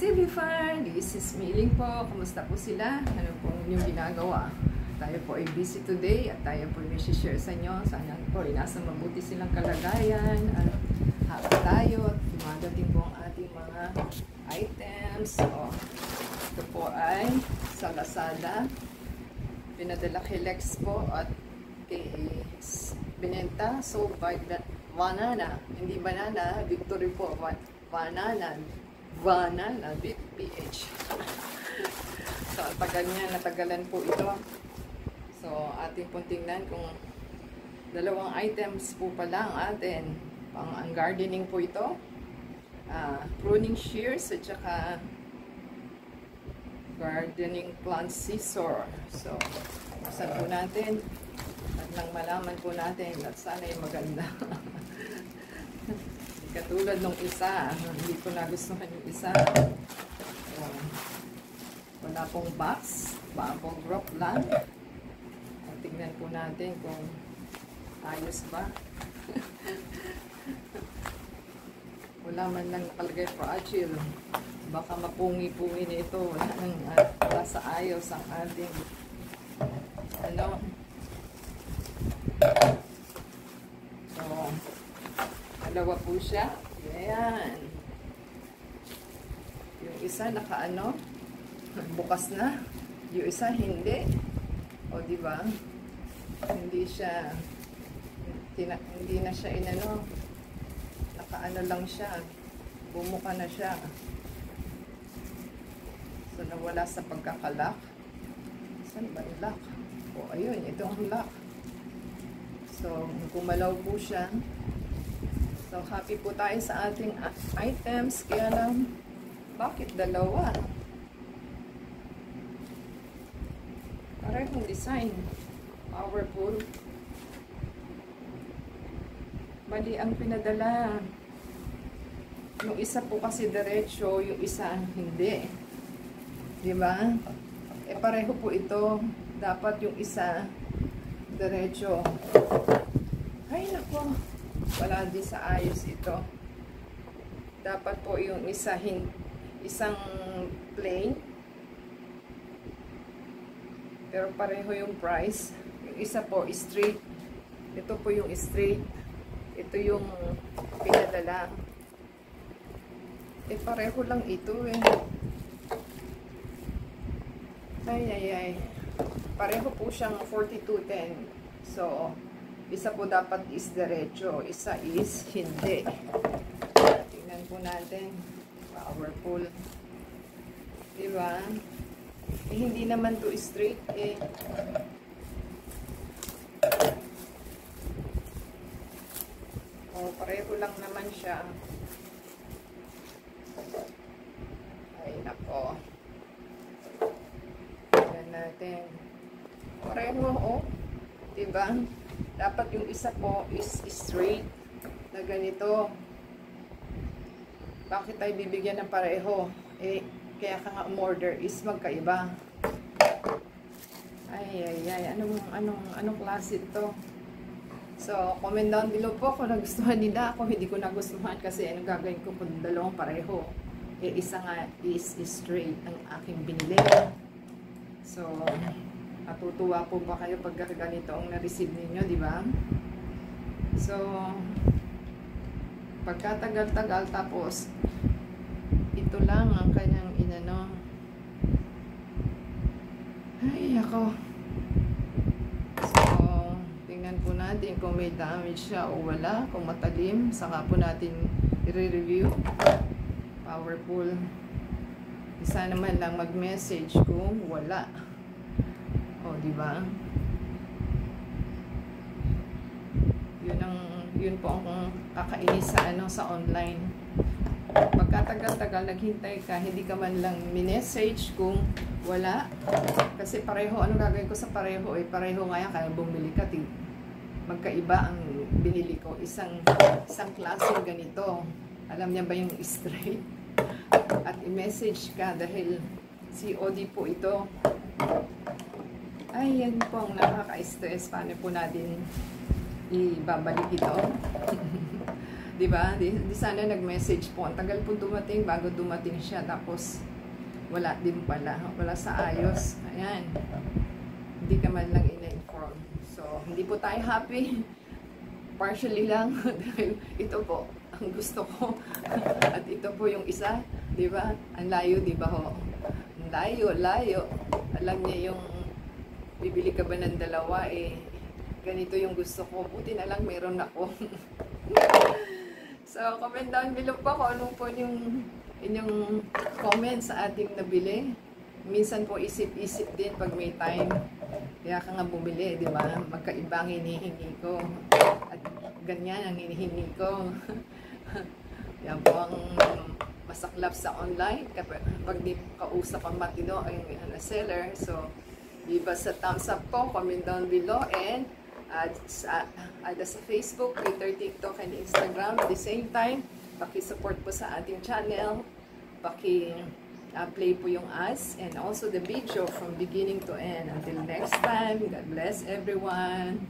TV Fan, this is Miling po. Kumusta po sila? Ano po inyong ginagawa? Tayo po ay busy today at tayo po ay share sa inyo. Sana po ay nasa mabuti silang kalagayan at happy tayo at dumadating po ang ating mga items. So, ito po ay sa Lazada. Pinadala kay Lex po at kay binenta. So, by banana, hindi banana, Victory po, banana with PH. So, tagal niya, natagalan po ito. So, ating pong tingnan kung dalawang items po pala ang atin. Ang gardening po ito. Pruning shears at saka gardening plant scissor. So, buksan po natin at nang malaman po natin at sana ay maganda. Katulad nung isa, hindi ko nagustuhan yung isa. Wala pong box, bagong drop lang. Tignan po natin kung ayos ba. Wala man lang nakalagay fragile. Baka mapungi-pungi na ito. Wala sa ayos ang ating ano. So, dalawa po siya. Ayan. Yung isa nakaano, bukas na. Yung isa hindi. O diba? Hindi siya, hindi na siya inano. Nakaano lang siya. Bumuka na siya. So, nawala sa pagkakalak. Saan ba yung lock? O, ayun. Ito ang lock. So, gumalaw po siya. So, happy po tayo sa ating items. Kaya lang, bakit dalawa? Parehong design. Powerful. Mali ang pinadala. Yung isa po kasi diretso, yung isa hindi. Diba? Eh, pareho po ito. Dapat yung isa diretso. Ay, nako. Wala din sa ayos ito. Dapat po yung isang plain. Pero pareho yung price. Yung isa po straight. Ito po yung straight. Ito yung pinadala. Eh pareho lang ito eh. Ay. Pareho po siyang 42.10. So, isa po dapat is diretso, isa is hindi. Tingnan po natin. Powerful. Diba? Eh, hindi naman to straight eh. Oh, pareho lang naman siya. Ay, nako. Tingnan natin. Pareho, oh. Diba? Dapat yung isa po is straight na ganito. Bakit tayo bibigyan ng pareho? Eh, kaya ka nga umorder is magkaiba. Ay. Anong klase ito? So, comment down below po kung nagustuhan nila. Ako hindi ko nagustuhan kasi ano gagawin ko kung dalawang pareho. Eh, isa nga is straight ang aking binili. So, matutuwa po ba kayo pag ganito ang na-receive ninyo, di ba? So, pagkatagal-tagal tapos ito lang ang kanyang inano. Ay, ako. So, tingnan po natin kung may damage siya o wala. Kung matalim, saka po natin i-review. Powerful. Isa naman lang mag-message kung wala. O, diba? Yun po ang kakainis sa sa online. Pagkatagal-tagal naghintay ka, hindi ka man lang minessage kung wala. Kasi pareho, ano gagawin ko sa pareho? Eh, pareho nga yan, kaya bumili ka. Magkaiba ang binili ko. Isang klaseng ganito. Alam niya ba yung straight? At i-message ka dahil COD po ito. Ay, yan po ang nakaka-stress. Paano po natin ibabalik ito? Di ba? Di sana nag-message po. Ang tagal po dumating bago dumating siya. Tapos, wala din pala. Wala sa ayos. Ayan. Hindi ka man lang ina-inform. So, hindi po tayo happy. Partially lang. Dahil ito po, ang gusto ko. At ito po yung isa. Di ba? Ang layo, di ba ho? Ang layo, layo. Alam niya yung bibili ka ba ng dalawa, ganito yung gusto ko. Buti na lang meron ako. So, comment down below po kung ano po yung inyong comment sa ating nabili. Minsan po isip-isip din pag may time. Kaya ka nga bumili, di ba? Magkaiba ang hinihingi ko. At ganyan ang hinihingi ko. Yan po ang masaklap sa online. Kapag di kausap ang matino ay seller. So, iba sa thumbs up po, comment down below, and add sa Facebook, Twitter, TikTok, and Instagram. At the same time, paki-support po sa ating channel. Paki-play po yung ads and also the video from beginning to end. Until next time, God bless everyone.